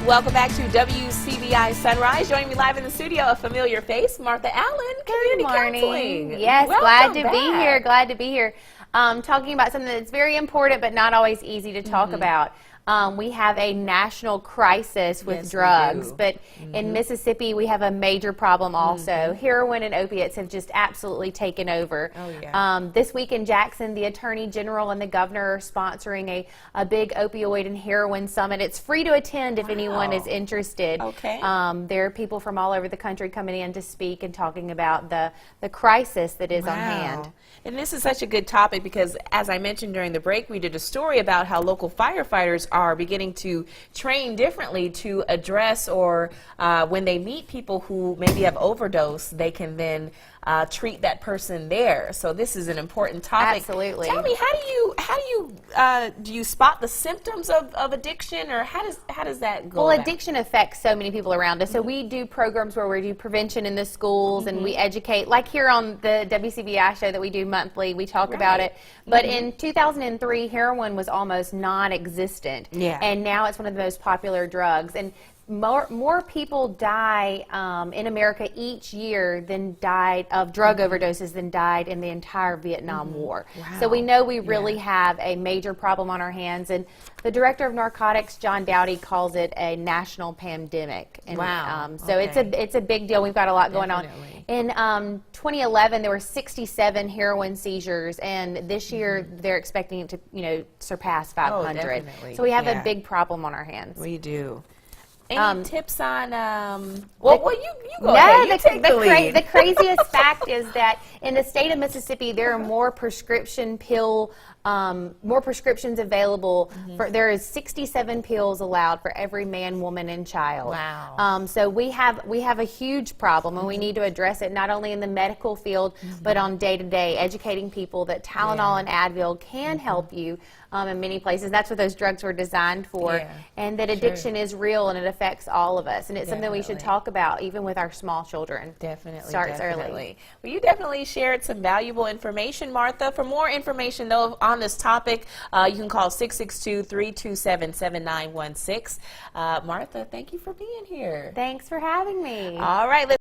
Welcome back to WCBI Sunrise. Joining me live in the studio, a familiar face, Martha Allen, Community Counseling. Yes, glad to Welcome be here. Glad to be here. Talking about something that's very important, but not always easy to talk about. We have a national crisis with drugs, but in Mississippi we have a major problem also. Heroin and opiates have just absolutely taken over. Oh, yeah. This week in Jackson, the Attorney General and the Governor are sponsoring a big opioid and heroin summit. It's free to attend if anyone is interested. Okay. There are people from all over the country coming in to speak and talking about the crisis that is on hand. And this is such a good topic because, as I mentioned during the break, we did a story about how local firefighters are beginning to train differently to address or when they meet people who maybe have overdosed, they can then treat that person there. So this is an important topic. Absolutely. Tell me, do you spot the symptoms of addiction, or how does that go? Well, addiction affects so many people around us. So we do programs where we do prevention in the schools and we educate, like here on the WCBI show that we do monthly, we talk about it. But in 2003, heroin was almost non-existent. Yeah. And now it's one of the most popular drugs. And more people die in America each year than died of drug overdoses than died in the entire Vietnam War. Wow. So we know we really have a major problem on our hands. And the director of narcotics, John Dowdy, calls it a national pandemic. And, so it's a big deal. We've got a lot going on. In 2011, there were 67 heroin seizures, and this year they're expecting it to surpass 500. So we have a big problem on our hands. We do. Any tips on, you go ahead. You take the lead. The craziest fact is that in the state of Mississippi, there are more prescriptions available. There is 67 pills allowed for every man, woman, and child. Wow. So we have a huge problem, and we need to address it not only in the medical field, but on day-to-day, educating people that Tylenol and Advil can help you in many places. That's what those drugs were designed for, and that addiction is real and it affects all of us, and it's something we should talk about even with our small children. Definitely. Starts early. Well, you definitely shared some valuable information, Martha. For more information, though, on this topic, you can call 662-327-7916. Martha, thank you for being here. Thanks for having me. All right.